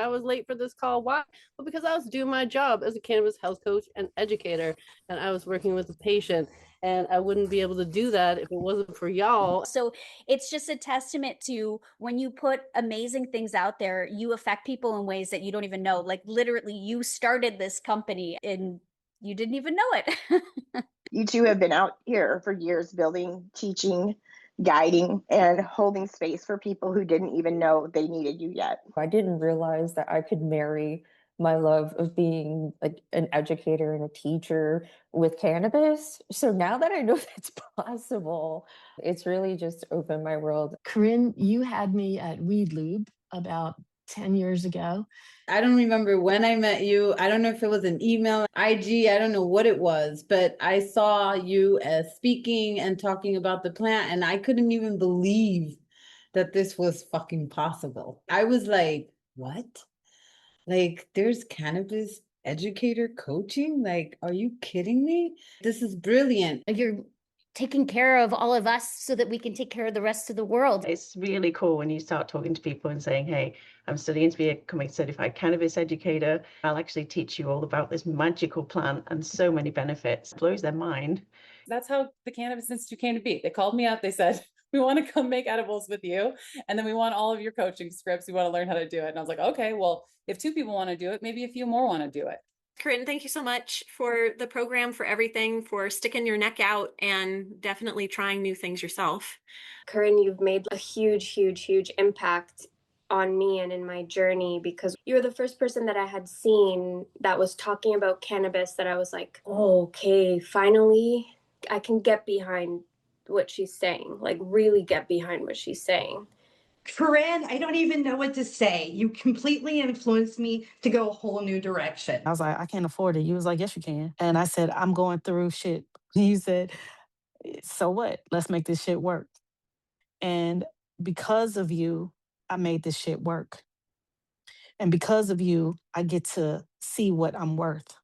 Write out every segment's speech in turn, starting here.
I was late for this call. Why? Well, because I was doing my job as a cannabis health coach and educator, and I was working with a patient, and I wouldn't be able to do that if it wasn't for y'all. So it's just a testament to when you put amazing things out there, you affect people in ways that you don't even know. Like literally, you started this company and you didn't even know it. You two have been out here for years building, teaching, guiding, and holding space for people who didn't even know they needed you yet. I didn't realize that I could marry my love of being like an educator and a teacher with cannabis. So now that I know that's possible, it's really just opened my world. Corinne, you had me at Weed Lube about 10 years ago. I don't remember when I met you. I don't know if it was an email, IG, I don't know what it was, but I saw you as speaking and talking about the plant, and I couldn't even believe that this was fucking possible. I was like, what? Like, there's cannabis educator coaching? Like, are you kidding me? This is brilliant. You're taking care of all of us so that we can take care of the rest of the world. It's really cool when you start talking to people and saying, hey, I'm studying to become a certified cannabis educator. I'll actually teach you all about this magical plant and so many benefits. It blows their mind. That's how the Cannabis Institute came to be. They called me up. They said, we want to come make edibles with you. And then we want all of your coaching scripts. We want to learn how to do it. And I was like, okay, well, if 2 people want to do it, maybe a few more want to do it. Corinne, thank you so much for the program, for everything, for sticking your neck out and definitely trying new things yourself. Corinne, you've made a huge impact on me and in my journey, because you were the first person that I had seen that was talking about cannabis that I was like, oh, okay, finally I can get behind what she's saying, like really get behind what she's saying. Corinne, I don't even know what to say. You completely influenced me to go a whole new direction. I was like, I can't afford it. You was like, yes, you can. And I said, I'm going through shit. You said, so what? Let's make this shit work. And because of you, I made this shit work. And because of you, I get to see what I'm worth.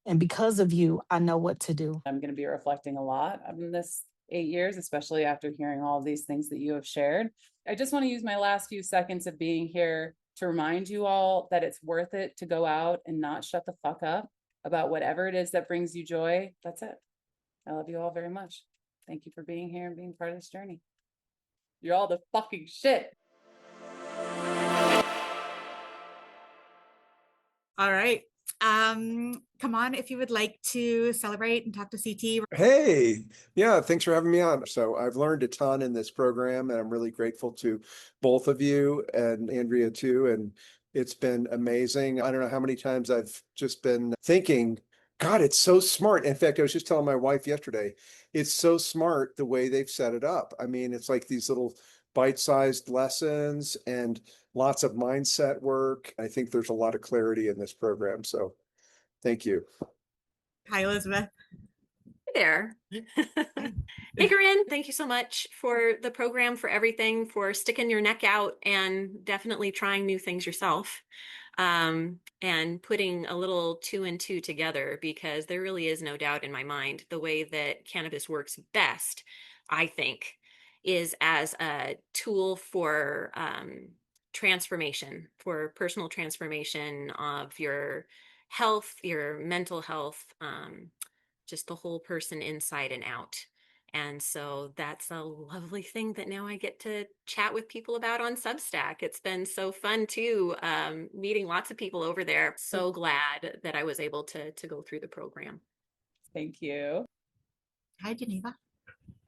And because of you, I know what to do. I'm going to be reflecting a lot on this 8 years, especially after hearing all of these things that you have shared. I just want to use my last few seconds of being here to remind you all that it's worth it to go out and not shut the fuck up about whatever it is that brings you joy. That's it. I love you all very much. Thank you for being here and being part of this journey. You're all the fucking shit. All right. Come on if you would like to celebrate and talk to CT. Hey, yeah, thanks for having me on. So I've learned a ton in this program, and I'm really grateful to both of you and Andrea too. And it's been amazing. I don't know how many times I've just been thinking, God, it's so smart. In fact, I was just telling my wife yesterday, it's so smart the way they've set it up. I mean, it's like these little bite-sized lessons and lots of mindset work. I think there's a lot of clarity in this program. So thank you. Hi, Elizabeth. Hey there. Hey, Corinne, thank you so much for the program, for everything, for sticking your neck out and definitely trying new things yourself. And putting a little 2 and 2 together, because there really is no doubt in my mind the way that cannabis works best, I think, is as a tool for transformation, for personal transformation of your health, your mental health, just the whole person inside and out. And so that's a lovely thing that now I get to chat with people about on Substack. It's been so fun too, meeting lots of people over there. So glad that I was able to go through the program. Thank you. Hi, Geneva.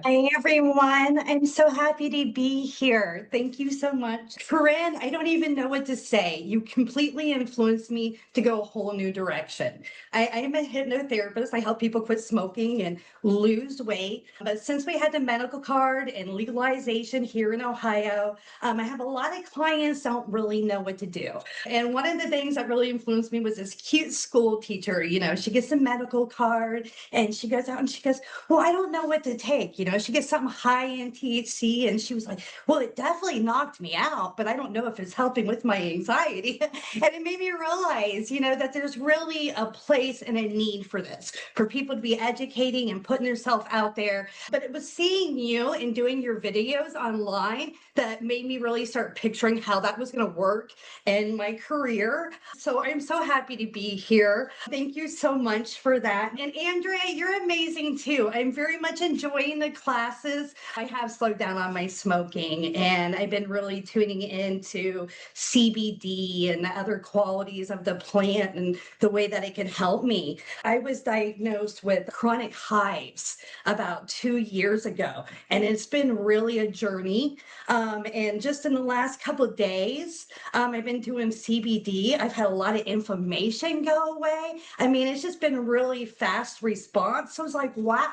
Hi, everyone. I'm so happy to be here. Thank you so much. Corinne, I don't even know what to say. You completely influenced me to go a whole new direction. I'm a hypnotherapist. I help people quit smoking and lose weight. But since we had the medical card and legalization here in Ohio, I have a lot of clients don't really know what to do. And one of the things that really influenced me was this cute school teacher. You know, she gets a medical card and she goes out and she goes, well, I don't know what to take. You know, she gets something high in THC, and she was like, well, it definitely knocked me out, but I don't know if it's helping with my anxiety. And it made me realize, that there's really a place and a need for this, for people to be educating and putting themselves out there. But it was seeing you and doing your videos online that made me really start picturing how that was going to work in my career. So I'm so happy to be here. Thank you so much for that. And Andrea, you're amazing too. I'm very much enjoying the classes. I have slowed down on my smoking, and I've been really tuning into CBD and the other qualities of the plant and the way that it can help me. I was diagnosed with chronic hives about 2 years ago, and it's been really a journey. And just in the last couple of days, I've been doing CBD. I've had a lot of inflammation go away. I mean, it's just been really fast response. So I was like, wow,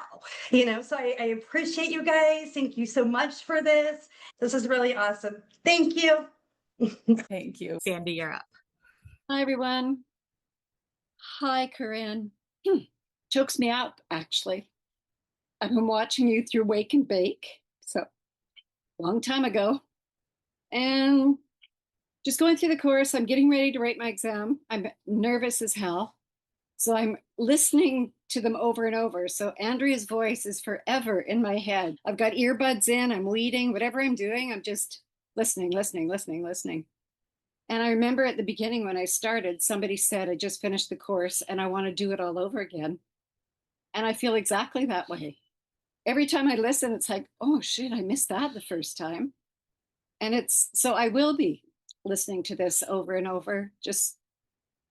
so I appreciate you guys. Thank you so much for this. This is really awesome. Thank you. Thank you. Sandy, you're up. Hi, everyone. Hi, Corinne. Chokes me up, actually. I've been watching you through Wake and Bake, so long time ago. And just going through the course, I'm getting ready to write my exam. I'm nervous as hell. So I'm listening to them over and over. So Andrea's voice is forever in my head. I've got earbuds in, I'm leading, whatever I'm doing, I'm just listening. And I remember at the beginning when I started, somebody said, I just finished the course and I want to do it all over again. And I feel exactly that way. Every time I listen, it's like, oh shit, I missed that the first time. And so I will be listening to this over and over, just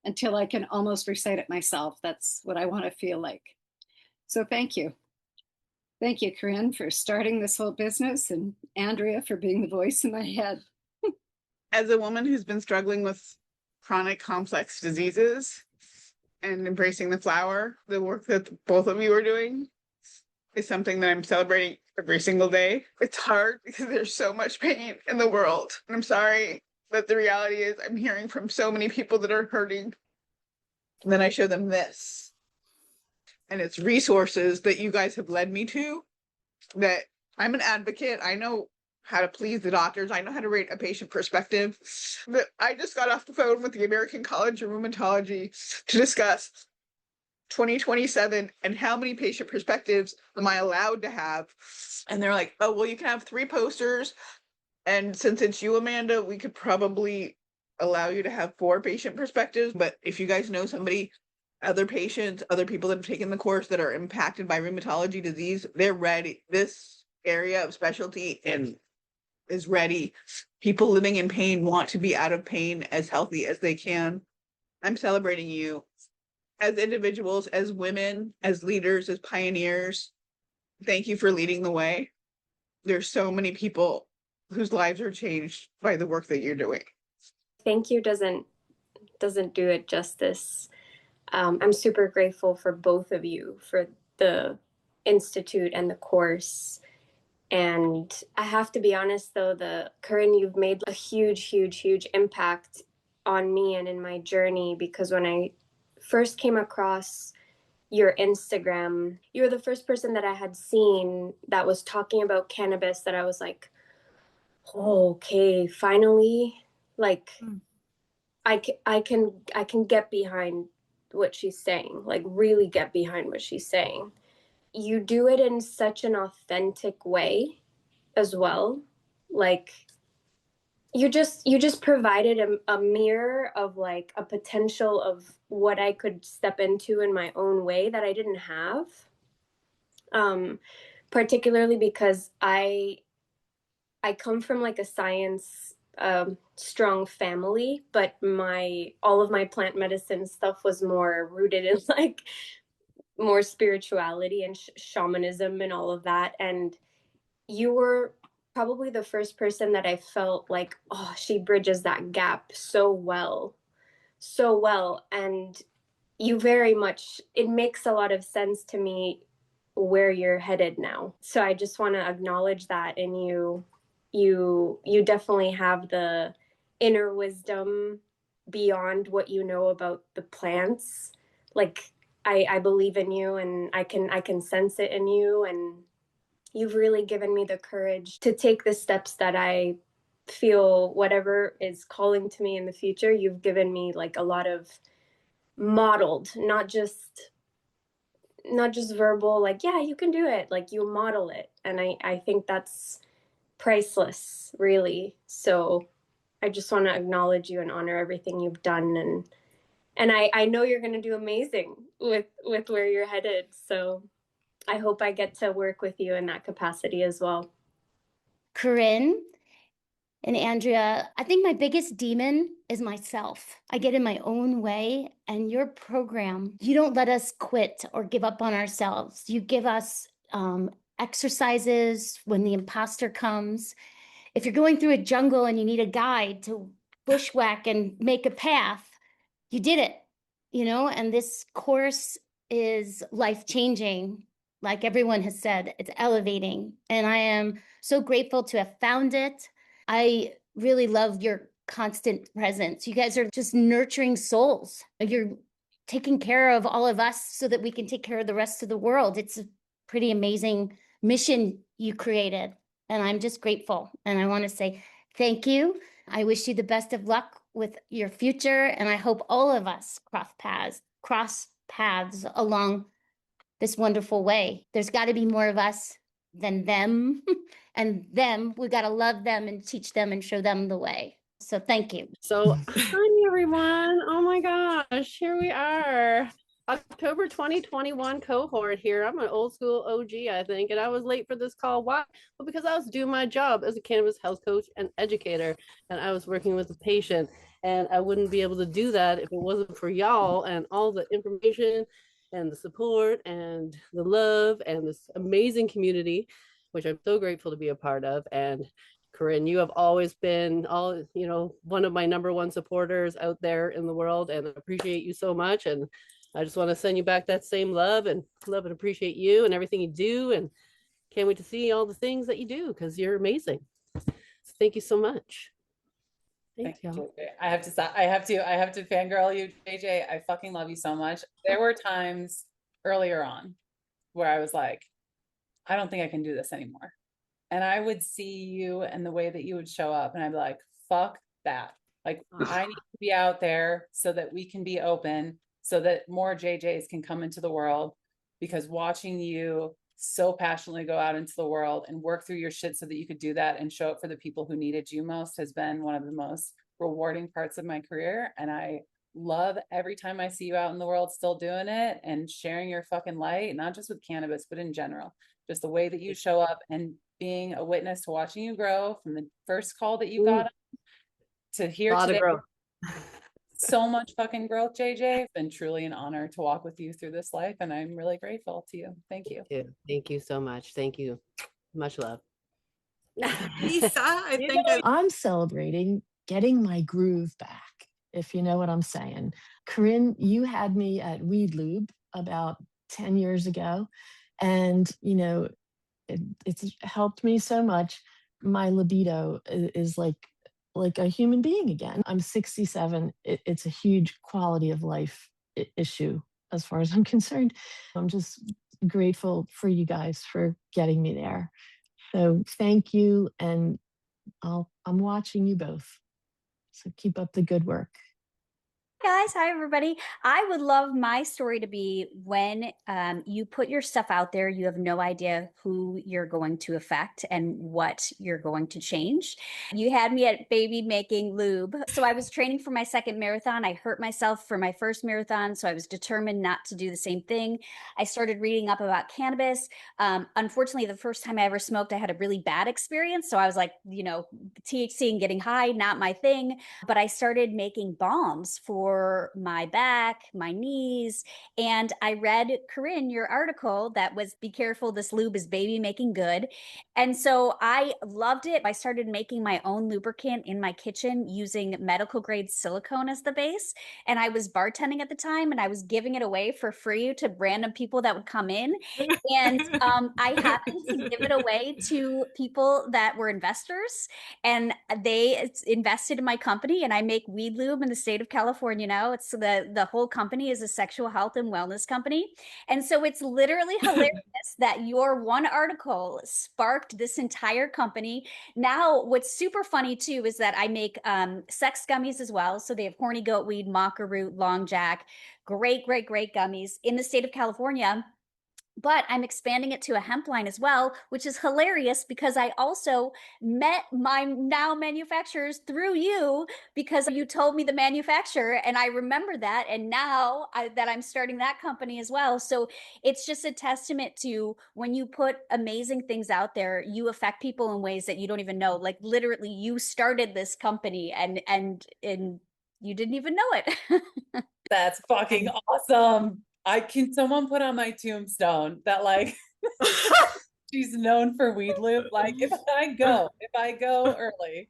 until I can almost recite it myself. That's what I want to feel like. So thank you. Thank you, Corinne, for starting this whole business, and Andrea for being the voice in my head. As a woman who's been struggling with chronic complex diseases and embracing the flower, the work that both of you are doing is something that I'm celebrating every single day. It's hard because there's so much pain in the world. And I'm sorry, but the reality is I'm hearing from so many people that are hurting. And then I show them this. And it's resources that you guys have led me to, that I'm an advocate. I know how to please the doctors. I know how to rate a patient perspective. But I just got off the phone with the American College of Rheumatology to discuss 2027 and how many patient perspectives am I allowed to have. And they're like, oh, well, you can have 3 posters. And since it's you, Amanda, we could probably allow you to have 4 patient perspectives. But if you guys know somebody, other patients, other people that have taken the course that are impacted by rheumatology disease, they're ready. This area of specialty and is ready. People living in pain want to be out of pain as healthy as they can. I'm celebrating you as individuals, as women, as leaders, as pioneers. Thank you for leading the way. There's so many people whose lives are changed by the work that you're doing. Thank you doesn't do it justice. I'm super grateful for both of you, for the Institute and the course. And I have to be honest, though, Corinne, you've made a huge impact on me and in my journey, because when I first came across your Instagram, you were the first person that I had seen that was talking about cannabis that I was like, oh, okay, finally, like I can get behind what she's saying, like really get behind what she's saying. You do it in such an authentic way as well. Like you just provided a mirror of like a potential of what I could step into in my own way that I didn't have. Particularly because I come from like a science strong family, but all of my plant medicine stuff was more rooted in like more spirituality and shamanism and all of that. And you were probably the first person that I felt like, oh, she bridges that gap so well. And you very much, it makes a lot of sense to me where you're headed now. So I just want to acknowledge that in you. You definitely have the inner wisdom beyond what you know about the plants. Like I believe in you, and I can sense it in you, and you've really given me the courage to take the steps that I feel whatever is calling to me in the future. You've given me like a lot of modeled, not just verbal, like, yeah, you can do it. Like you model it. And I think that's priceless, really. So I just want to acknowledge you and honor everything you've done. And I know you're going to do amazing with where you're headed. So I hope I get to work with you in that capacity as well. Corinne and Andrea, I think my biggest demon is myself. I get in my own way, and your program, you don't let us quit or give up on ourselves. You give us exercises when the imposter comes. If you're going through a jungle and you need a guide to bushwhack and make a path, you did it, and this course is life-changing. Like everyone has said, it's elevating. And I am so grateful to have found it. I really love your constant presence. You guys are just nurturing souls. You're taking care of all of us so that we can take care of the rest of the world. It's a pretty amazing mission you created. And I'm just grateful. And I want to say thank you. I wish you the best of luck with your future. And I hope all of us cross paths along this wonderful way. There's got to be more of us than them. And them, we got to love them and teach them and show them the way. So thank you. So hi, everyone. Oh my gosh, here we are. October 2021 cohort here. I'm an old school OG, I think, and I was late for this call. Why? Well, because I was doing my job as a cannabis health coach and educator, and I was working with a patient, and I wouldn't be able to do that if it wasn't for y'all and all the information and the support and the love and this amazing community, which I'm so grateful to be a part of. And Corinne, you have always been one of my number one supporters out there in the world, and I appreciate you so much. And I just want to send you back that same love and appreciate you and everything you do. And can't wait to see all the things that you do because you're amazing. So thank you so much. Thank you. I have to fangirl you, JJ. I fucking love you so much. There were times earlier on where I was like, I don't think I can do this anymore. And I would see you and the way that you would show up, and I'd be like, fuck that. Like, I need to be out there so that we can be open, so that more JJs can come into the world, because watching you so passionately go out into the world and work through your shit so that you could do that and show up for the people who needed you most has been one of the most rewarding parts of my career. And I love every time I see you out in the world still doing it and sharing your fucking light, not just with cannabis, but in general, just the way that you show up and being a witness to watching you grow from the first call that you got to here today. So much fucking growth, JJ. It's been truly an honor to walk with you through this life, and I'm really grateful to you. Thank you. Thank you so much. Thank you. Much love. Lisa, I think I'm celebrating getting my groove back, if you know what I'm saying. Corinne, you had me at Weed Lube about 10 years ago, and it's helped me so much. My libido is like a human being again. I'm 67. It's a huge quality of life issue as far as I'm concerned. I'm just grateful for you guys for getting me there. So thank you, and I'm watching you both. So keep up the good work. Guys, hi everybody. I would love my story to be when you put your stuff out there, you have no idea who you're going to affect and what you're going to change. You had me at baby making lube. So I was training for my second marathon. I hurt myself for my first marathon, so I was determined not to do the same thing. I started reading up about cannabis. Unfortunately, the first time I ever smoked, I had a really bad experience. So I was like, THC and getting high, not my thing. But I started making balms for my back, my knees. And I read, Corinne, your article that was, be careful, this lube is baby making good. And so I loved it. I started making my own lubricant in my kitchen using medical grade silicone as the base. And I was bartending at the time, and I was giving it away for free to random people that would come in. And I happened to give it away to people that were investors, and they invested in my company, and I make weed lube in the state of California. everyone, it's the whole company is a sexual health and wellness company. And so it's literally hilarious that your one article sparked this entire company. Now, what's super funny too is that I make sex gummies as well. So they have horny goat weed, maca root, long jack, great gummies in the state of California. But I'm expanding it to a hemp line as well, which is hilarious because I also met my now manufacturers through you because you told me the manufacturer, and I remember that. And now that I'm starting that company as well. So it's just a testament to when you put amazing things out there, you affect people in ways that you don't even know. Like literally, you started this company and you didn't even know it. That's fucking awesome. Someone put on my tombstone that like she's known for weed loop. Like if I go early,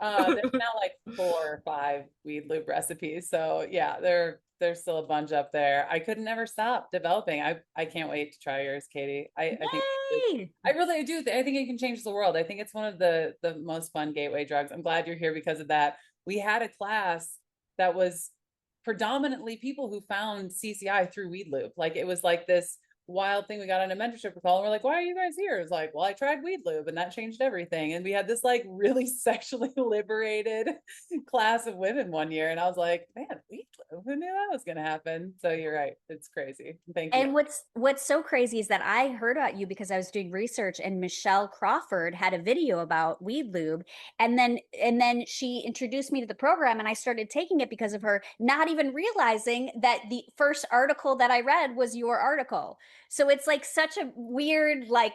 there's now like 4 or 5 weed loop recipes. So yeah, there's still a bunch up there. I could never stop developing. I can't wait to try yours, Katie. I think I really do. I think it can change the world. I think it's one of the most fun gateway drugs. I'm glad you're here because of that. We had a class that was predominantly people who found CCI through weed loop. Like it was like this wild thing. We got on a mentorship call and we're like, why are you guys here? It's like, well, I tried weed loop and that changed everything. And we had this like really sexually liberated class of women one year. And I was like, man, weed loop, who knew that was going to happen? So you're right. It's crazy. Thank you. And what's so crazy is that I heard about you because I was doing research and Michelle Crawford had a video about weed lube. And then she introduced me to the program and I started taking it because of her, not even realizing that the first article that I read was your article. So it's like such a weird, like,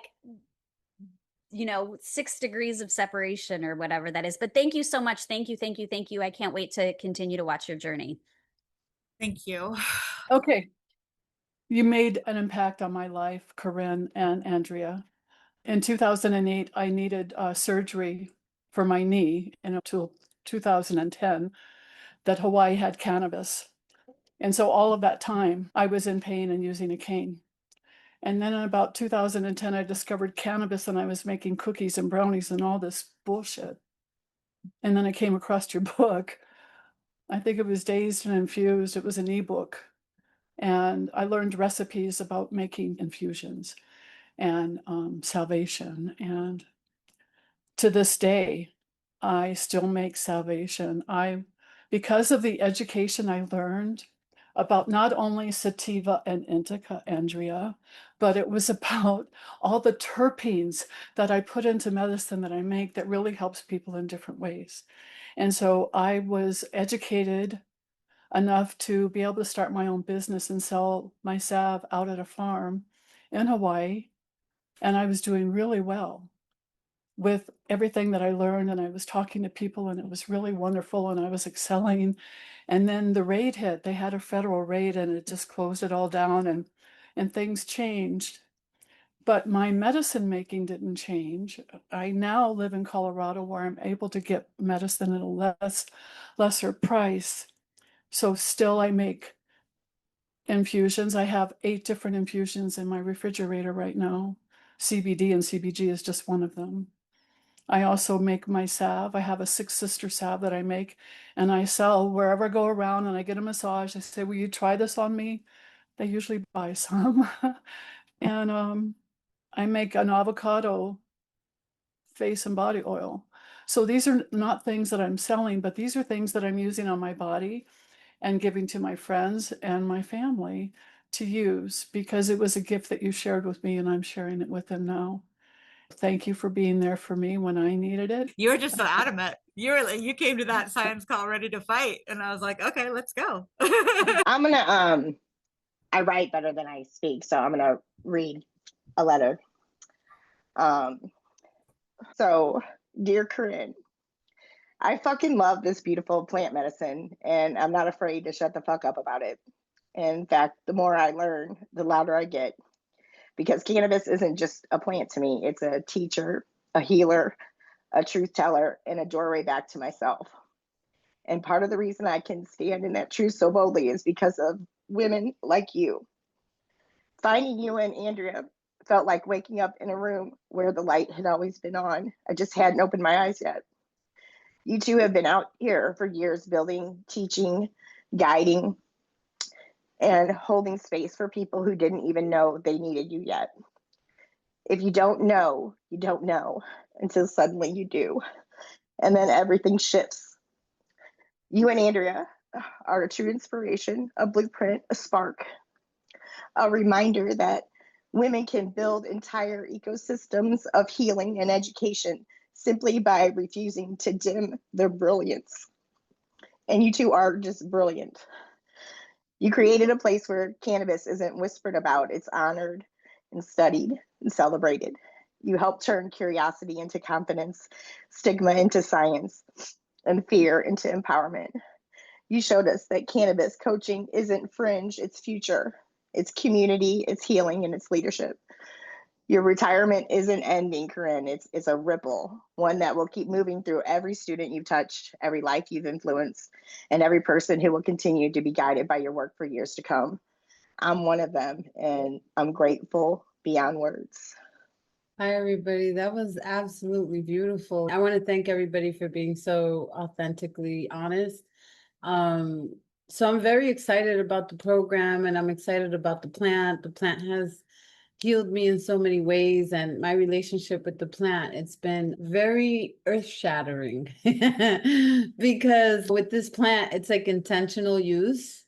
6 degrees of separation or whatever that is. But thank you so much. Thank you. I can't wait to continue to watch your journey. Thank you. Okay. You made an impact on my life, Corinne and Andrea. In 2008, I needed surgery for my knee until 2010 that Hawaii had cannabis. And so all of that time, I was in pain and using a cane. And then in about 2010, I discovered cannabis and I was making cookies and brownies and all this bullshit. And then I came across your book. I think it was Dazed and Infused. It was an ebook. And I learned recipes about making infusions and salvation. And to this day, I still make salvation. Because of the education I learned about not only sativa and indica, Andrea, but it was about all the terpenes that I put into medicine that I make that really helps people in different ways. And so I was educated enough to be able to start my own business and sell my salve out at a farm in Hawaii. And I was doing really well with everything that I learned. And I was talking to people and it was really wonderful. And I was excelling. And then the raid hit. They had a federal raid and it just closed it all down and things changed. But my medicine making didn't change. I now live in Colorado where I'm able to get medicine at a lesser price. So still I make infusions. I have 8 different infusions in my refrigerator right now. CBD and CBG is just one of them. I also make my salve. I have a 6 Sister salve that I make and I sell wherever I go around and I get a massage. I say, will you try this on me? They usually buy some. And I make an avocado face and body oil. So these are not things that I'm selling, but these are things that I'm using on my body and giving to my friends and my family to use because it was a gift that you shared with me and I'm sharing it with them now. Thank you for being there for me when I needed it. You were just so adamant. You came to that science call ready to fight. And I was like, okay, let's go. I'm gonna I write better than I speak, so I'm gonna read a letter. So dear Corinne, I fucking love this beautiful plant medicine and I'm not afraid to shut the fuck up about it. In fact, the more I learn, the louder I get because cannabis isn't just a plant to me. It's a teacher, a healer, a truth teller, and a doorway back to myself. And part of the reason I can stand in that truth so boldly is because of women like you. Finding you and Andrea felt like waking up in a room where the light had always been on. I just hadn't opened my eyes yet. You two have been out here for years building, teaching, guiding, and holding space for people who didn't even know they needed you yet. If you don't know, you don't know until suddenly you do. And then everything shifts. You and Andrea are a true inspiration, a blueprint, a spark, a reminder that women can build entire ecosystems of healing and education simply by refusing to dim their brilliance. And you two are just brilliant. You created a place where cannabis isn't whispered about, it's honored and studied and celebrated. You helped turn curiosity into confidence, stigma into science, and fear into empowerment. You showed us that cannabis coaching isn't fringe, it's future. It's community, it's healing, and it's leadership. Your retirement isn't ending, Corinne. It's a ripple, one that will keep moving through every student you've touched, every life you've influenced, and every person who will continue to be guided by your work for years to come. I'm one of them, and I'm grateful beyond words. Hi, everybody. That was absolutely beautiful. I want to thank everybody for being so authentically honest. So I'm very excited about the program, and I'm excited about the plant. The plant has healed me in so many ways, and my relationship with the plant, it's been very earth-shattering because with this plant, it's like intentional use.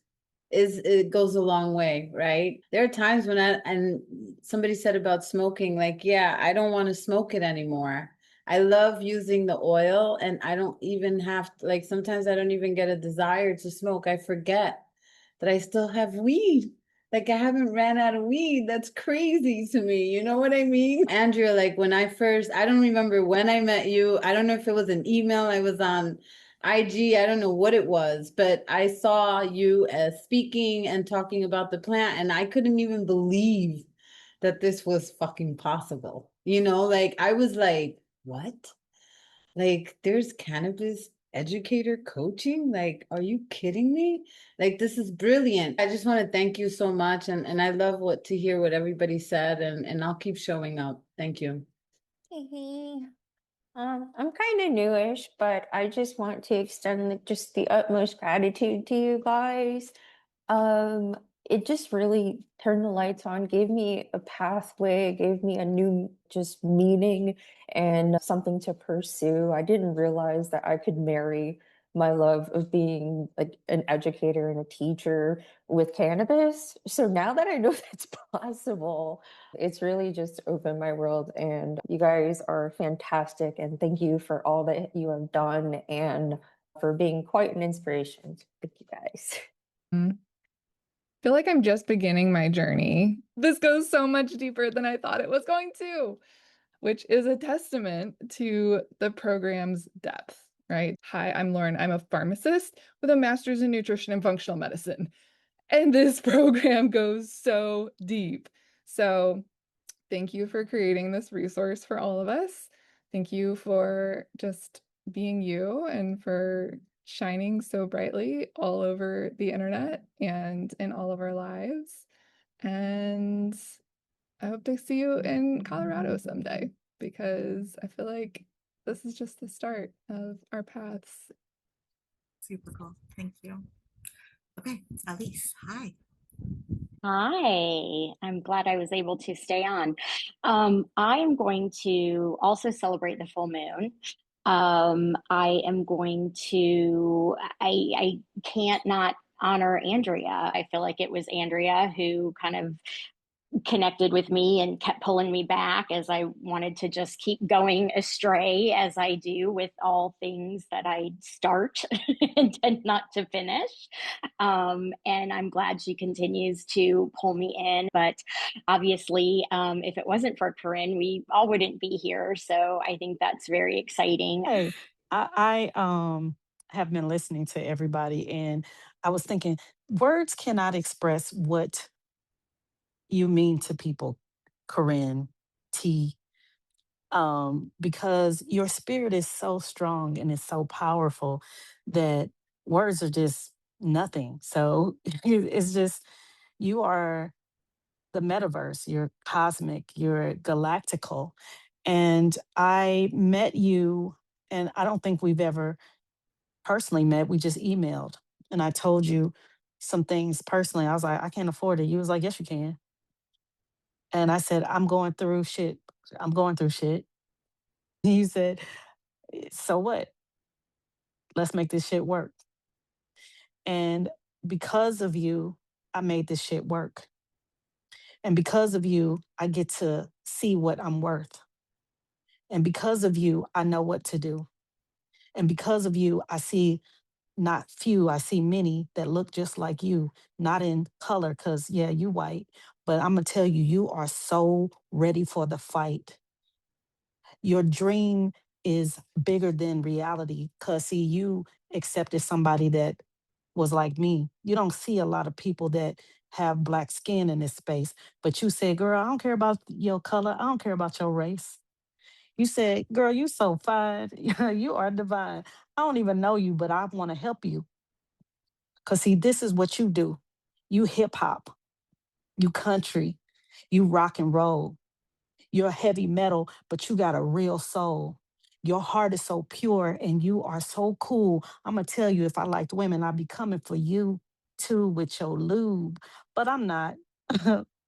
It goes a long way, right? There are times when and somebody said about smoking, like, yeah, I don't want to smoke it anymore. I love using the oil, and I don't even have to, like, sometimes I don't even get a desire to smoke. I forget that I still have weed. Like, I haven't ran out of weed. That's crazy to me. You know what I mean? Andrea, like, when I don't remember when I met you. I don't know if it was an email. I was on IG, I don't know what it was, but I saw you as speaking and talking about the plant, and I couldn't even believe that this was fucking possible. You know, like, I was like, what? Like, there's cannabis educator coaching? Like, are you kidding me? Like, this is brilliant. I just want to thank you so much. And I love to hear what everybody said, and I'll keep showing up. Thank you. I'm kind of newish, but I just want to extend just the utmost gratitude to you guys. It just really turned the lights on, gave me a pathway, gave me a new just meaning and something to pursue. I didn't realize that I could marry my love of being like an educator and a teacher with cannabis. So now that I know that's possible, it's really just opened my world, and you guys are fantastic. And thank you for all that you have done and for being quite an inspiration. Thank you guys. Feel like I'm just beginning my journey. This goes so much deeper than I thought it was going to, which is a testament to the program's depth, right? Hi, I'm Lauren. I'm a pharmacist with a master's in nutrition and functional medicine. And this program goes so deep. So thank you for creating this resource for all of us. Thank you for just being you and for shining so brightly all over the internet and in all of our lives. And I hope to see you in Colorado someday, because I feel like this is just the start of our paths. Super cool. Thank you. Okay, Elise, hi. Hi, I'm glad I was able to stay on. I am going to also celebrate the full moon. I am going to, I can't not honor Andrea. I feel like it was Andrea who kind of connected with me and kept pulling me back as I wanted to just keep going astray, as I do with all things that I start and tend not to finish. And I'm glad she continues to pull me in. But obviously, if it wasn't for Corinne, we all wouldn't be here. So I think that's very exciting. Hey, I have been listening to everybody, and I was thinking words cannot express what you mean to people, Corinne T. Because your spirit is so strong and it's so powerful that words are just nothing. So it's just, you are the metaverse, you're cosmic, you're galactical. And I met you, and I don't think we've ever personally met, we just emailed. and I told you some things personally. I was like, I can't afford it. You was like, yes, you can. And I said, I'm going through shit. I'm going through shit. You said, so what? Let's make this shit work. And because of you, I made this shit work. And because of you, I get to see what I'm worth. And because of you, I know what to do. And because of you, I see not few, I see many that look just like you, not in color, because yeah, you white. But I'm going to tell you, you are so ready for the fight. Your dream is bigger than reality, because see, you accepted somebody that was like me. You don't see a lot of people that have black skin in this space, but you said, girl, I don't care about your color. I don't care about your race. You said, girl, you so fine. You are divine. I don't even know you, but I want to help you. Because see, this is what you do. You hip hop, you country, you rock and roll. You're heavy metal, but you got a real soul. Your heart is so pure and you are so cool. I'm going to tell you, if I liked women, I'd be coming for you too with your lube. But I'm not.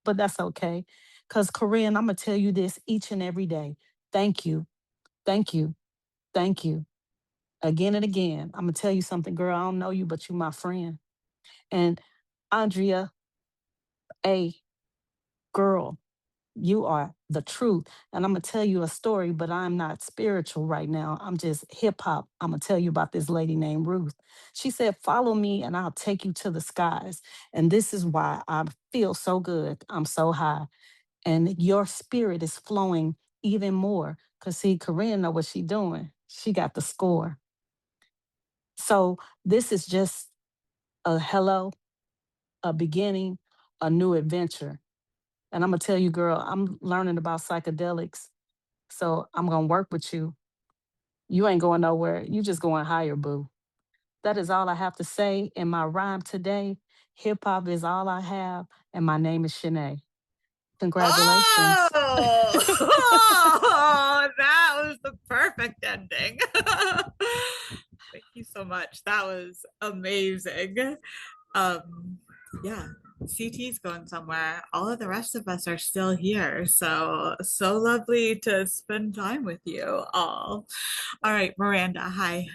But that's okay. Because, Corinne, I'm going to tell you this each and every day. Thank you. Thank you. Thank you. Again and again. I'm going to tell you something, girl. I don't know you, but you my friend. And Andrea, a girl, you are the truth. And I'm going to tell you a story, but I'm not spiritual right now. I'm just hip hop. I'm going to tell you about this lady named Ruth. She said, follow me and I'll take you to the skies. And this is why I feel so good. I'm so high. And your spirit is flowing even more. Because see, Corinne know what she doing. She got the score. So this is just a hello, a beginning, a new adventure. And I'm going to tell you, girl, I'm learning about psychedelics. So I'm going to work with you. You ain't going nowhere. You just going higher, boo. That is all I have to say in my rhyme today. Hip hop is all I have. And my name is Shanae. Congratulations. Oh, that was the perfect ending. Thank you so much. That was amazing. Yeah, CT's going somewhere. All of the rest of us are still here. So lovely to spend time with you all. All right, Miranda, hi.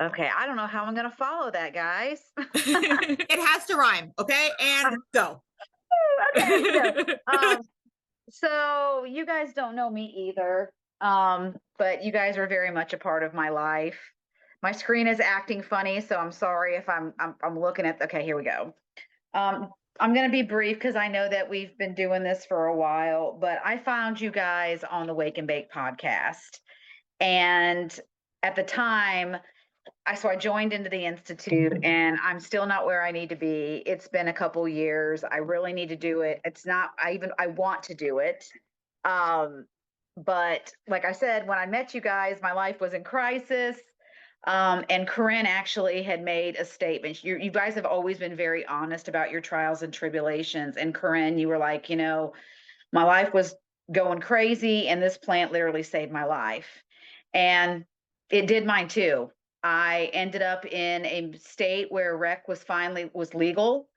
Okay, I don't know how I'm gonna follow that, guys. It has to rhyme, okay? And go. Okay, so you guys don't know me either, but you guys are very much a part of my life. My screen is acting funny, so I'm sorry if I'm looking at. Okay, here we go. I'm going to be brief because I know that we've been doing this for a while, but I found you guys on the Wake and Bake podcast, and at the time, I joined into the Institute, and I'm still not where I need to be. It's been a couple years. I really need to do it. It's not, I want to do it. But like I said, when I met you guys, my life was in crisis. And Corinne actually had made a statement. You guys have always been very honest about your trials and tribulations. And Corinne, you were like, my life was going crazy, and this plant literally saved my life. And it did mine too. I ended up in a state where rec was legal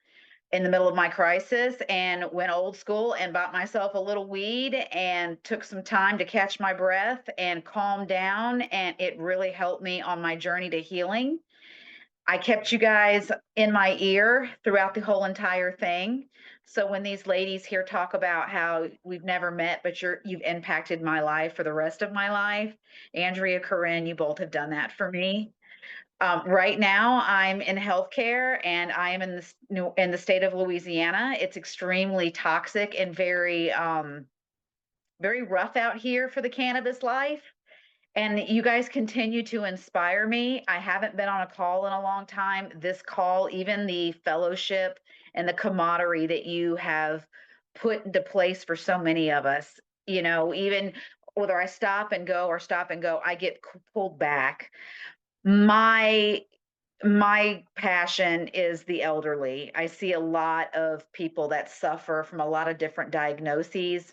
in the middle of my crisis, and went old school and bought myself a little weed and took some time to catch my breath and calm down. And it really helped me on my journey to healing. I kept you guys in my ear throughout the whole entire thing. So when these ladies here talk about how we've never met, but you've impacted my life for the rest of my life, Andrea, Corinne, you both have done that for me. Right now, I'm in healthcare, and I am in the state of Louisiana. It's extremely toxic and very very rough out here for the cannabis life. And you guys continue to inspire me. I haven't been on a call in a long time. This call, even the fellowship and the camaraderie that you have put into place for so many of us, even whether I stop and go, I get pulled back. My passion is the elderly. I see a lot of people that suffer from a lot of different diagnoses.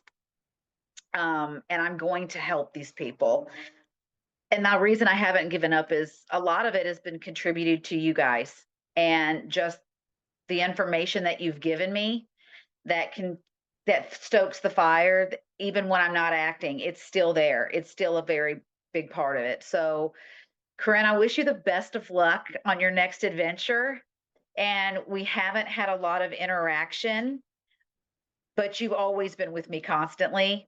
And I'm going to help these people. And the reason I haven't given up is a lot of it has been contributed to you guys and just the information that you've given me that stokes the fire. Even when I'm not acting, it's still there. It's still a very big part of it. So Corinne, I wish you the best of luck on your next adventure. And we haven't had a lot of interaction, but you've always been with me constantly.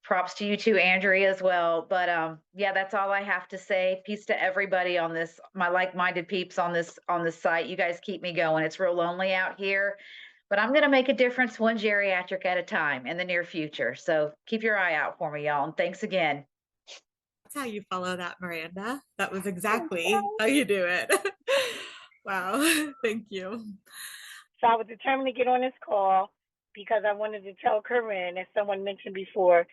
Props to you too, Andrea, as well. But yeah, that's all I have to say. Peace to everybody on this, my like-minded peeps on this site. You guys keep me going. It's real lonely out here, but I'm gonna make a difference one geriatric at a time in the near future. So keep your eye out for me, y'all. And thanks again. That's how you follow that, Miranda. That was exactly how you do it. Wow. Thank you. So I was determined to get on this call because I wanted to tell Corinne, as someone mentioned before,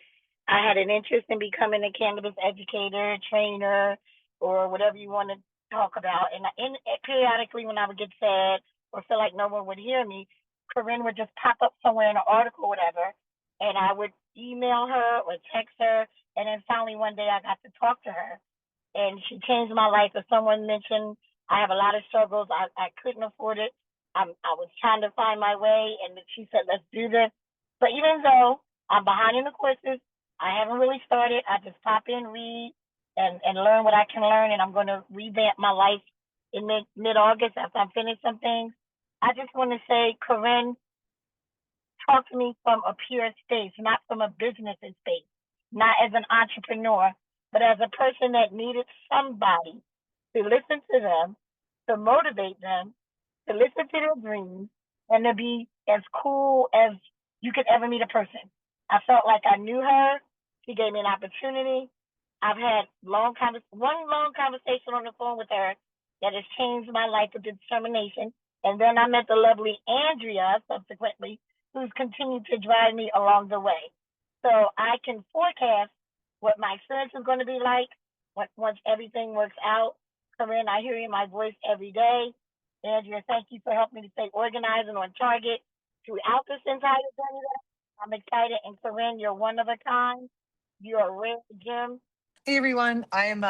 I had an interest in becoming a cannabis educator, trainer, or whatever you want to talk about. And periodically, when I would get sad or feel like no one would hear me, Corinne would just pop up somewhere in an article or whatever, and I would email her or text her. And then finally, one day, I got to talk to her, and she changed my life. As someone mentioned, I have a lot of struggles. I couldn't afford it. I was trying to find my way, and she said, let's do this. But even though I'm behind in the courses, I haven't really started. I just pop in, read, and learn what I can learn, and I'm going to revamp my life in mid-August after I'm finished some things. I just want to say, Corinne, talk to me from a pure space, not from a business space, not as an entrepreneur, but as a person that needed somebody to listen to them, to motivate them, to listen to their dreams, and to be as cool as you could ever meet a person. I felt like I knew her. She gave me an opportunity. I've had one long conversation on the phone with her that has changed my life with determination. And then I met the lovely Andrea subsequently, who's continued to drive me along the way. So I can forecast what my experience is going to be like once everything works out. Corinne, I hear you in my voice every day. Andrea, thank you for helping me to stay organized and on target throughout this entire journey. I'm excited. And Corinne, you're one of a kind. You're a rare gem. Hey everyone, I am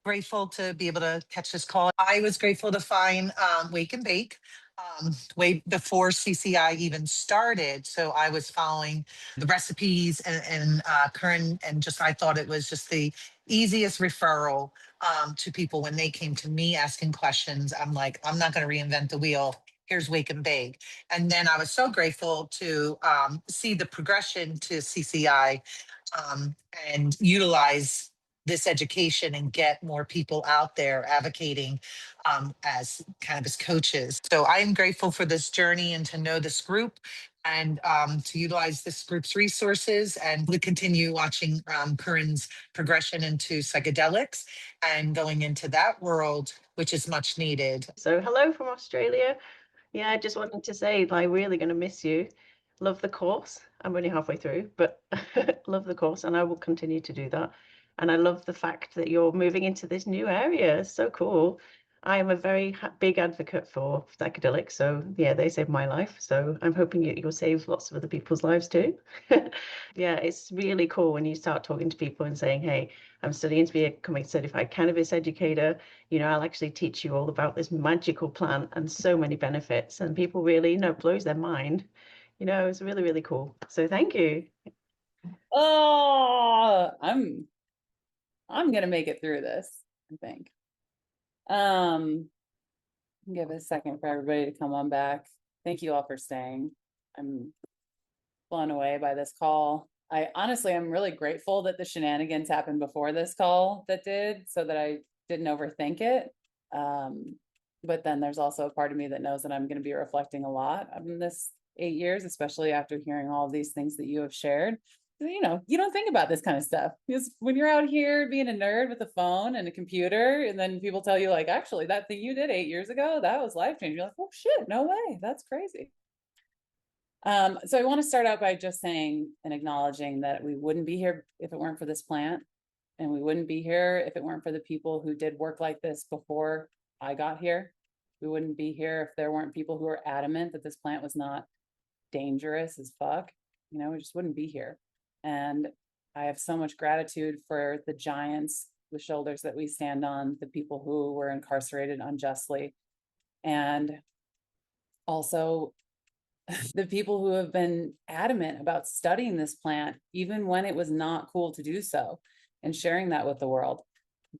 grateful to be able to catch this call. I was grateful to find Wake and Bake way before CCI even started. So I was following the recipes and Corinne, and just I thought it was just the easiest referral to people when they came to me asking questions. I'm like, I'm not going to reinvent the wheel. Here's Wake and Bake. And then I was so grateful to see the progression to CCI and utilize this education and get more people out there advocating as cannabis coaches. So I am grateful for this journey and to know this group and to utilize this group's resources and to continue watching Corinne's progression into psychedelics and going into that world, which is much needed. So hello from Australia. Yeah, I just wanted to say, like, really going to miss you. Love the course. I'm only halfway through, but love the course, and I will continue to do that. And I love the fact that you're moving into this new area. It's so cool. I am a very big advocate for psychedelics. So yeah, they saved my life. So I'm hoping you'll save lots of other people's lives too. Yeah, it's really cool when you start talking to people and saying, hey, I'm studying to become a certified cannabis educator. You know, I'll actually teach you all about this magical plant and so many benefits. And people really, it blows their mind. You know, it's really, really cool. So thank you. Oh, I'm gonna make it through this, I think. Give a second for everybody to come on back. Thank you all for staying. I'm blown away by this call. I honestly, I'm really grateful that the shenanigans happened before this call that did, so that I didn't overthink it. But then there's also a part of me that knows that I'm going to be reflecting a lot in this 8 years, especially after hearing all of these things that you have shared. You know, you don't think about this kind of stuff because when you're out here being a nerd with a phone and a computer, and then people tell you like, actually, that thing you did 8 years ago, that was life-changing. You're like, oh shit, no way, that's crazy. So I want to start out by just saying and acknowledging that we wouldn't be here if it weren't for this plant, and we wouldn't be here if it weren't for the people who did work like this before I got here. We wouldn't be here if there weren't people who were adamant that this plant was not dangerous as fuck. You know, we just wouldn't be here. And I have so much gratitude for the giants, the shoulders that we stand on, the people who were incarcerated unjustly, And also the people who have been adamant about studying this plant, even when it was not cool to do so, and sharing that with the world.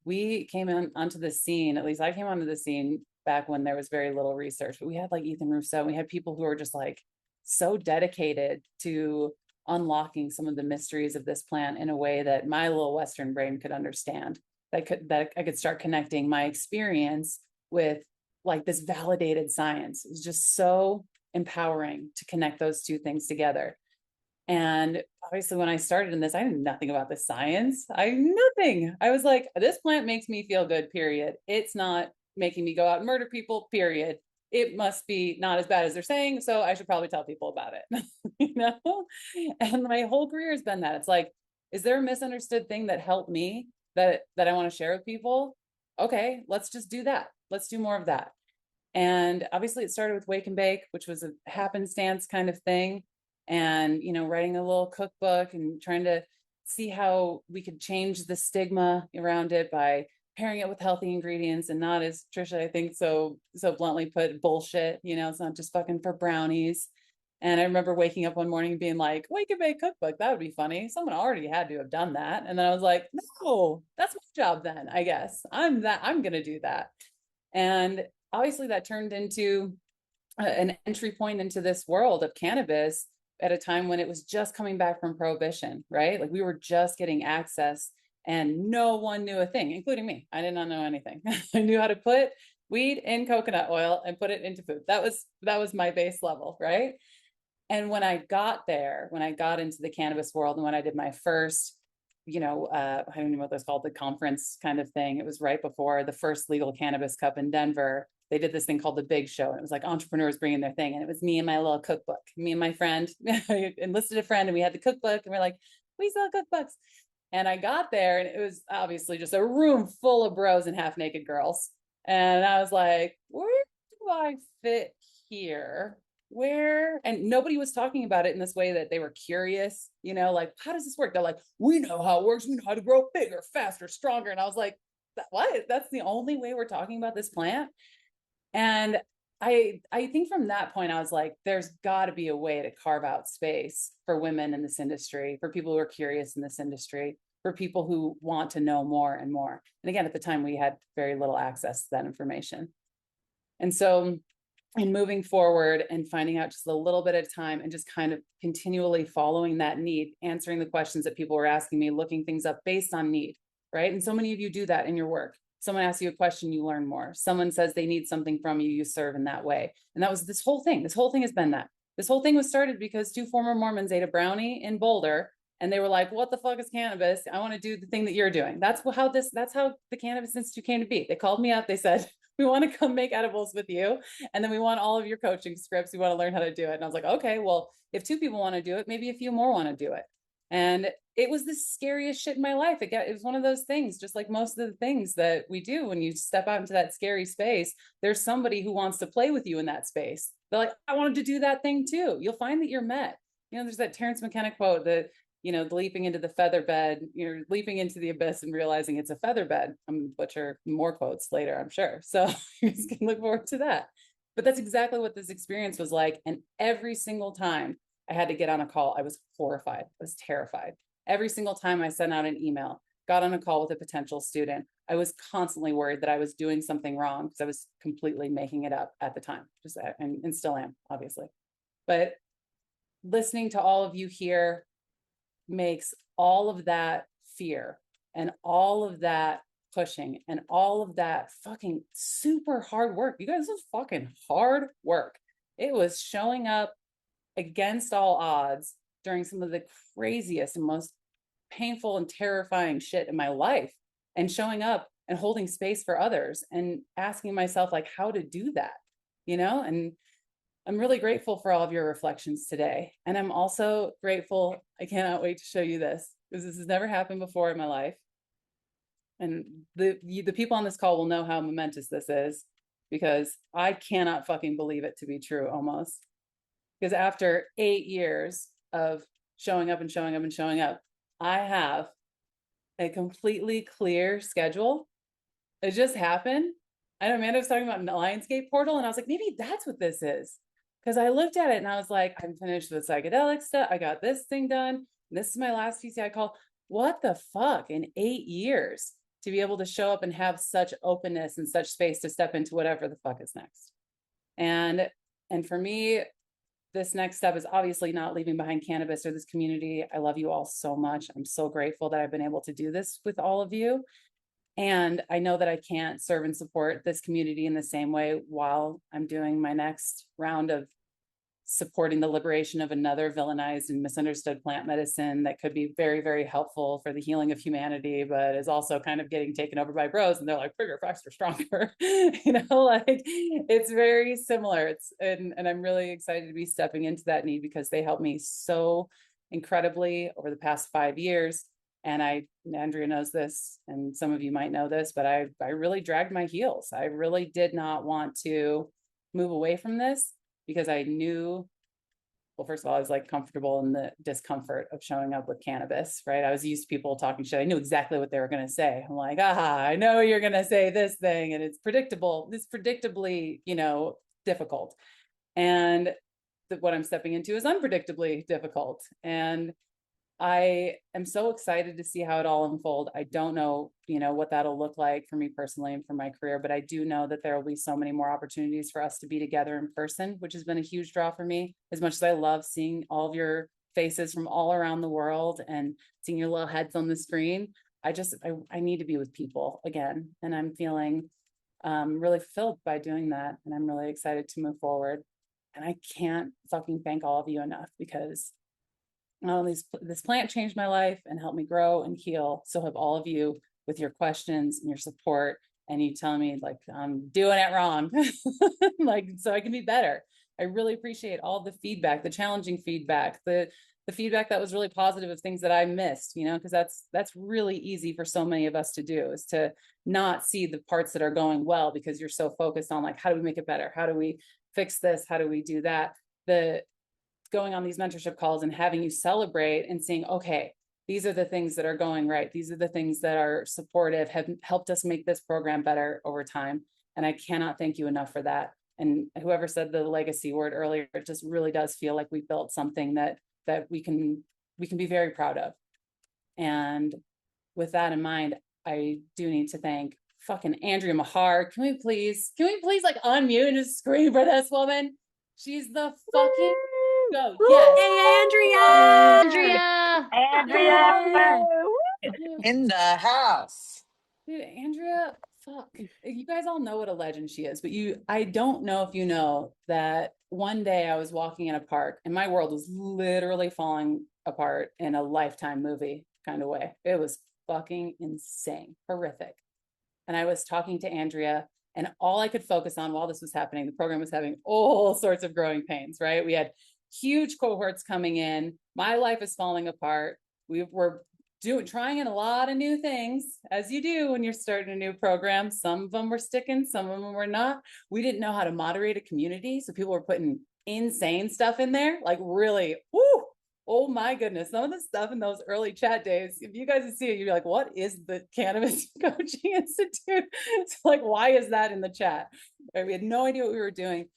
We came onto the scene, at least I came onto the scene back when there was very little research, but we had like Ethan Rousseau, we had people who were just like so dedicated to unlocking some of the mysteries of this plant in a way that my little Western brain could understand, that I could start connecting my experience with like this validated science. It was just so empowering to connect those two things together. And obviously, when I started in this, I knew nothing about the science. I knew nothing. I was like, this plant makes me feel good, period. It's not making me go out and murder people, period. It must be not as bad as they're saying. So I should probably tell people about it, you know? And my whole career has been that. It's like, is there a misunderstood thing that helped me that I want to share with people? Okay, let's just do that. Let's do more of that. And obviously it started with Wake and Bake, which was a happenstance kind of thing. And, you know, writing a little cookbook and trying to see how we could change the stigma around it by pairing it with healthy ingredients and not, as Trisha, I think so bluntly put, bullshit. You know, it's not just fucking for brownies. And I remember waking up one morning and being like, Wake and Bake cookbook, that would be funny. Someone already had to have done that. And then I was like, no, that's my job then, I guess. I'm going to do that. And obviously that turned into an entry point into this world of cannabis at a time when it was just coming back from prohibition, right? Like we were just getting access and no one knew a thing, including me. I did not know anything. I knew how to put weed in coconut oil and put it into food. That was my base level, right? And when I got there, when I got into the cannabis world and when I did my first, I don't even know what that's called, the conference kind of thing. It was right before the first legal cannabis cup in Denver. They did this thing called the Big Show. And it was like entrepreneurs bringing their thing. And it was me and my little cookbook, me and my friend. I enlisted a friend and we had the cookbook and we're like, we sell cookbooks. And I got there and it was obviously just a room full of bros and half naked girls. And I was like, where do I fit here? Where? And nobody was talking about it in this way that they were curious, like, how does this work? They're like, we know how it works. We know how to grow bigger, faster, stronger. And I was like, what? That's the only way we're talking about this plant? And I think from that point, I was like, there's got to be a way to carve out space for women in this industry, for people who are curious in this industry, for people who want to know more and more. And again, at the time, we had very little access to that information. And so in moving forward and finding out just a little bit at a time and just kind of continually following that need, answering the questions that people were asking me, looking things up based on need, right? And so many of you do that in your work. Someone asks you a question, you learn more. Someone says they need something from you, you serve in that way. And that was this whole thing. This whole thing has been that. This whole thing was started because two former Mormons ate a brownie in Boulder and they were like, what the fuck is cannabis? I want to do the thing that you're doing. That's how the Cannabis Institute came to be. They called me up. They said, we want to come make edibles with you. And then we want all of your coaching scripts. We want to learn how to do it. And I was like, okay, well, if two people want to do it, maybe a few more want to do it. And it was the scariest shit in my life. It was one of those things, just like most of the things that we do when you step out into that scary space, there's somebody who wants to play with you in that space. They're like, I wanted to do that thing too. You'll find that you're met. There's that Terrence McKenna quote that, the leaping into the feather bed, you're leaping into the abyss and realizing it's a feather bed. I'm going to butcher more quotes later, I'm sure. So you guys can look forward to that. But that's exactly what this experience was like. And every single time I had to get on a call, I was horrified. I was terrified. Every single time I sent out an email, got on a call with a potential student, I was constantly worried that I was doing something wrong because I was completely making it up at the time, and still am, obviously. But listening to all of you here makes all of that fear and all of that pushing and all of that fucking super hard work. You guys, this was fucking hard work. It was showing up against all odds during some of the craziest and most painful and terrifying shit in my life, and showing up and holding space for others and asking myself like how to do that, and I'm really grateful for all of your reflections today. And I'm also grateful, I cannot wait to show you this because this has never happened before in my life. And the people on this call will know how momentous this is because I cannot fucking believe it to be true almost. Because after 8 years of showing up and showing up and showing up, I have a completely clear schedule. It just happened. I know Amanda was talking about an Lionsgate portal, and I was like, maybe that's what this is. Because I looked at it and I was like, I'm finished with psychedelic stuff. I got this thing done. This is my last TCI call. What the fuck, in 8 years to be able to show up and have such openness and such space to step into whatever the fuck is next. And for me, this next step is obviously not leaving behind cannabis or this community. I love you all so much. I'm so grateful that I've been able to do this with all of you. And I know that I can't serve and support this community in the same way while I'm doing my next round of supporting the liberation of another villainized and misunderstood plant medicine that could be very, very helpful for the healing of humanity, but is also kind of getting taken over by bros. And they're like, bigger, faster, stronger. Like it's very similar. And I'm really excited to be stepping into that need because they helped me so incredibly over the past 5 years. And Andrea knows this, and some of you might know this, but I really dragged my heels. I really did not want to move away from this because I knew, well, first of all, I was like comfortable in the discomfort of showing up with cannabis, right? I was used to people talking shit. I knew exactly what they were going to say. I'm like, I know you're going to say this thing, and it's predictable. It's predictably, difficult. And what I'm stepping into is unpredictably difficult. And I am so excited to see how it all unfold. I don't know, what that'll look like for me personally and for my career, but I do know that there will be so many more opportunities for us to be together in person, which has been a huge draw for me. As much as I love seeing all of your faces from all around the world and seeing your little heads on the screen, I need to be with people again. And I'm feeling really fulfilled by doing that. And I'm really excited to move forward. And I can't fucking thank all of you enough because this plant changed my life and helped me grow and heal. So have all of you with your questions and your support and you telling me like I'm doing it wrong, like so I can be better. I really appreciate all the feedback, the challenging feedback, the feedback that was really positive of things that I missed, because that's really easy for so many of us to do, is to not see the parts that are going well because you're so focused on like, how do we make it better? How do we fix this? How do we do that? Going on these mentorship calls and having you celebrate and seeing, okay, these are the things that are going right. These are the things that are supportive, have helped us make this program better over time. And I cannot thank you enough for that. And whoever said the legacy word earlier, it just really does feel like we built something that we can be very proud of. And with that in mind, I do need to thank fucking Andrea Mahar. Can we please like unmute and just scream for this woman? She's the fucking go. Yes. Hey, Andrea. In the house. Dude, Andrea, fuck. You guys all know what a legend she is, but I don't know if you know that one day I was walking in a park and my world was literally falling apart in a Lifetime movie kind of way. It was fucking insane, horrific. And I was talking to Andrea, and all I could focus on while this was happening, the program was having all sorts of growing pains, right? We had huge cohorts coming in. My life is falling apart. We were trying in a lot of new things, as you do when you're starting a new program. Some of them were sticking, some of them were not. We didn't know how to moderate a community, so people were putting insane stuff in there, like really, whoo, oh my goodness, some of the stuff in those early chat days, if you guys see it, you're like, what is the Cannabis Coaching Institute? It's like, why is that in the chat? Right? We had no idea what we were doing.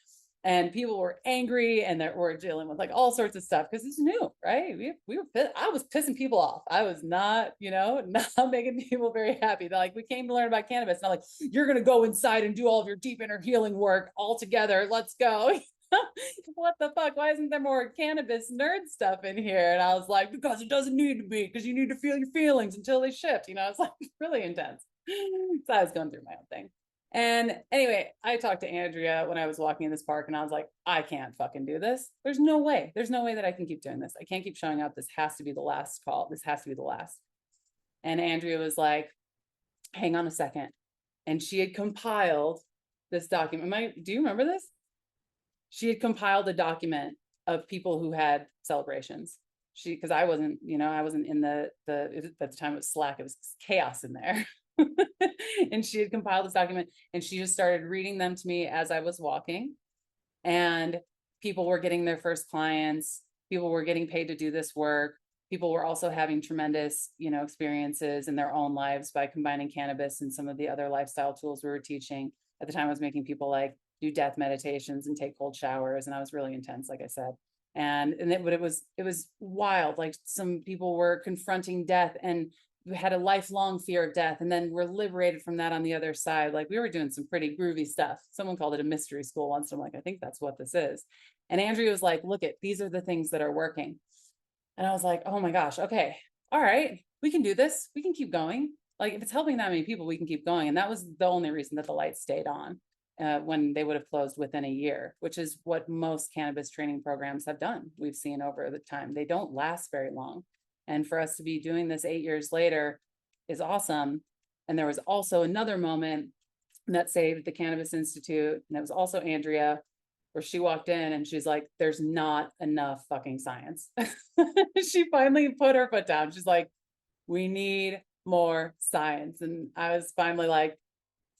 And people were angry and that we're dealing with like all sorts of stuff because it's new, right? We were I was pissing people off. I was not, not making people very happy. They're like, we came to learn about cannabis. And I'm like, you're going to go inside and do all of your deep inner healing work all together. Let's go. What the fuck? Why isn't there more cannabis nerd stuff in here? And I was like, because it doesn't need to be, because you need to feel your feelings until they shift. It's like really intense. So I was going through my own thing. And anyway, I talked to Andrea when I was walking in this park and I was like, I can't fucking do this. There's no way. There's no way that I can keep doing this. I can't keep showing up. This has to be the last call. This has to be the last. And Andrea was like, hang on a second. And she had compiled this document. Do you remember this? She had compiled a document of people who had celebrations. Because I wasn't, I wasn't in at the time it was Slack, it was chaos in there. And she had compiled this document and she just started reading them to me as I was walking. And people were getting their first clients. People were getting paid to do this work. People were also having tremendous, experiences in their own lives by combining cannabis and some of the other lifestyle tools we were teaching. At the time I was making people like do death meditations and take cold showers, and I was really intense, like I said. And it was wild. Like some people were confronting death and had a lifelong fear of death, and then were liberated from that on the other side. Like we were doing some pretty groovy stuff. Someone called it a mystery school once. I'm like, I think that's what this is. And Andrea was like, look at, these are the things that are working. And I was like, oh my gosh, okay, all right, we can do this. We can keep going. Like if it's helping that many people, we can keep going. And that was the only reason that the lights stayed on when they would have closed within a year, which is what most cannabis training programs have done. We've seen over the time, they don't last very long. And for us to be doing this 8 years later is awesome. And there was also another moment that saved the Cannabis Institute, and it was also Andrea, where she walked in and she's like, there's not enough fucking science. She finally put her foot down. She's like, we need more science. And I was finally like,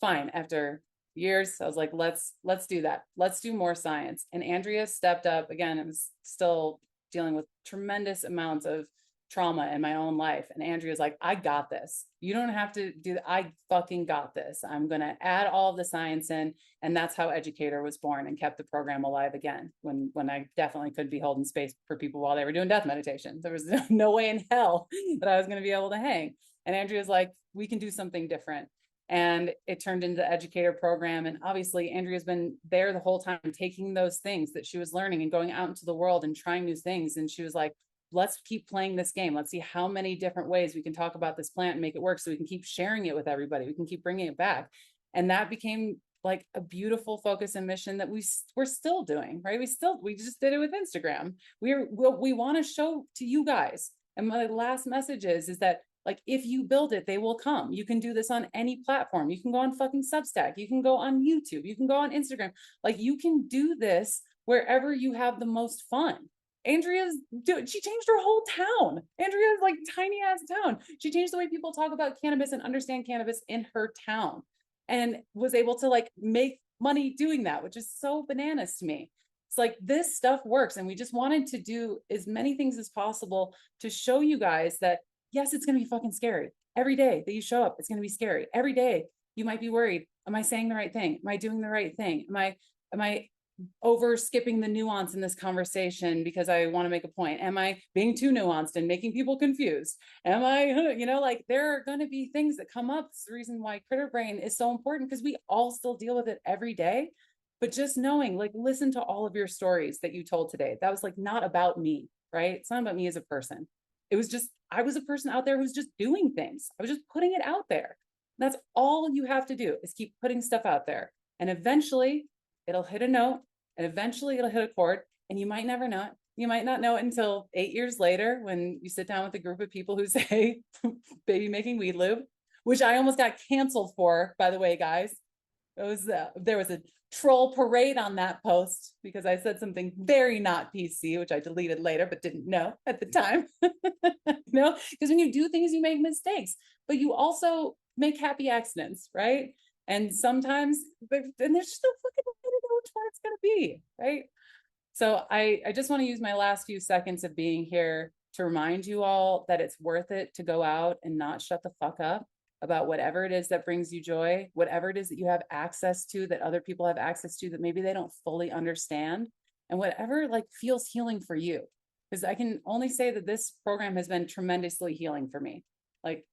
fine. After years, I was like, let's do that. Let's do more science. And Andrea stepped up again. It was still dealing with tremendous amounts of trauma in my own life. And Andrea's like, I got this. You don't have to do that. I fucking got this. I'm going to add all of the science in. And that's how Educator was born and kept the program alive again. When I definitely could be holding space for people while they were doing death meditation. There was no way in hell that I was going to be able to hang. And Andrea's like, we can do something different. And it turned into the Educator program. And obviously Andrea's been there the whole time, taking those things that she was learning and going out into the world and trying new things. And she was like, let's keep playing this game. Let's see how many different ways we can talk about this plant and make it work, so we can keep sharing it with everybody. We can keep bringing it back. And that became like a beautiful focus and mission that we're still doing, right? We just did it with Instagram. We want to show to you guys. And my last message is that, like, if you build it, they will come. You can do this on any platform. You can go on fucking Substack. You can go on YouTube. You can go on Instagram. Like, you can do this wherever you have the most fun. She changed her whole town. Andrea's like tiny ass town. She changed the way people talk about cannabis and understand cannabis in her town, and was able to like make money doing that, which is so bananas to me. It's like, this stuff works. And we just wanted to do as many things as possible to show you guys that, yes, it's going to be fucking scary. Every day that you show up, it's going to be scary. Every day you might be worried. Am I saying the right thing? Am I doing the right thing? Am I over skipping the nuance in this conversation because I want to make a point? Am I being too nuanced and making people confused? Am I, like, there are going to be things that come up. It's the reason why Critter Brain is so important, because we all still deal with it every day. But just knowing, like, listen to all of your stories that you told today. That was like not about me, right? It's not about me as a person. It was just, I was a person out there who's just doing things. I was just putting it out there. That's all you have to do, is keep putting stuff out there. And eventually it'll hit a note, and eventually it'll hit a chord, and you might never know it. You might not know it until 8 years later, when you sit down with a group of people who say, baby making weed lube, which I almost got canceled for, by the way, guys. There was a troll parade on that post because I said something very not PC, which I deleted later, but didn't know at the time. Because when you do things, you make mistakes, but you also make happy accidents, right? And sometimes, and there's just no fucking way to know which one it's going to be, right? So I just want to use my last few seconds of being here to remind you all that it's worth it to go out and not shut the fuck up about whatever it is that brings you joy, whatever it is that you have access to, that other people have access to, that maybe they don't fully understand, and whatever like feels healing for you. Because I can only say that this program has been tremendously healing for me. Like,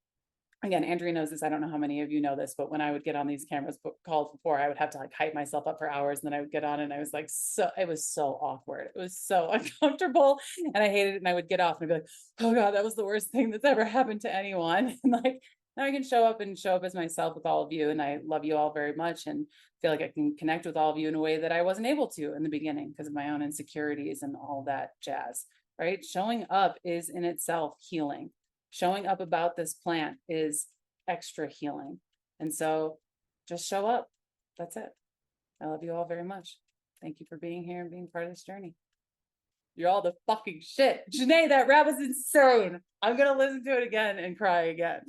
again, Andrea knows this. I don't know how many of you know this, but when I would get on these cameras calls before, I would have to like hype myself up for hours, and then I would get on and I was like, it was so awkward. It was so uncomfortable, and I hated it. And I would get off and I'd be like, oh God, that was the worst thing that's ever happened to anyone. And like, now I can show up as myself with all of you. And I love you all very much, and feel like I can connect with all of you in a way that I wasn't able to in the beginning because of my own insecurities and all that jazz, right? Showing up is in itself healing. Showing up about this plant is extra healing. And so just show up. That's it. I love you all very much. Thank you for being here and being part of this journey. You're all the fucking shit. Janae, that rap was insane. I'm going to listen to it again and cry again.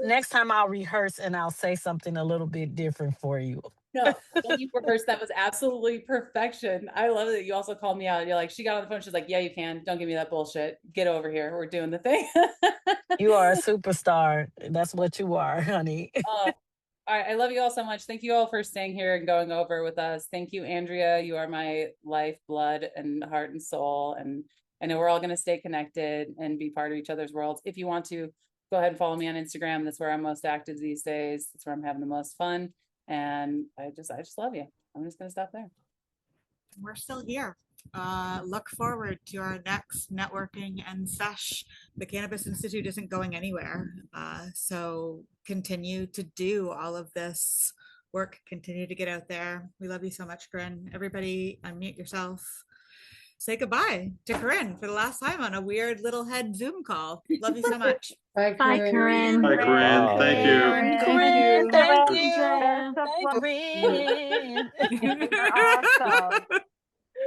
Next time I'll rehearse and I'll say something a little bit different for you. No, when you rehearsed, that was absolutely perfection. I love that you also called me out. You're like, she got on the phone. She's like, yeah, you can. Don't give me that bullshit. Get over here. We're doing the thing. You are a superstar. That's what you are, honey. All right, I love you all so much. Thank you all for staying here and going over with us. Thank you, Andrea. You are my life, blood, and heart and soul. And I know we're all going to stay connected and be part of each other's worlds. If you want to, go ahead and follow me on Instagram. That's where I'm most active these days. That's where I'm having the most fun. And I just love you. I'm just going to stop there. We're still here. Look forward to our next networking and sesh. The Cannabis Institute isn't going anywhere. So continue to do all of this work, continue to get out there. We love you so much, Corinne. Everybody unmute yourself. Say goodbye to Corinne for the last time on a weird little head Zoom call. Love you so much. Bye, Corinne. Hi, Corinne. Thank you. Corinne, thank you. Best of luck. Corinne. You're awesome.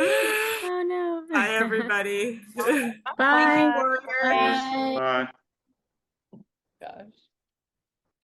Oh no. Bye, everybody. Bye. Warriors. Bye. Gosh.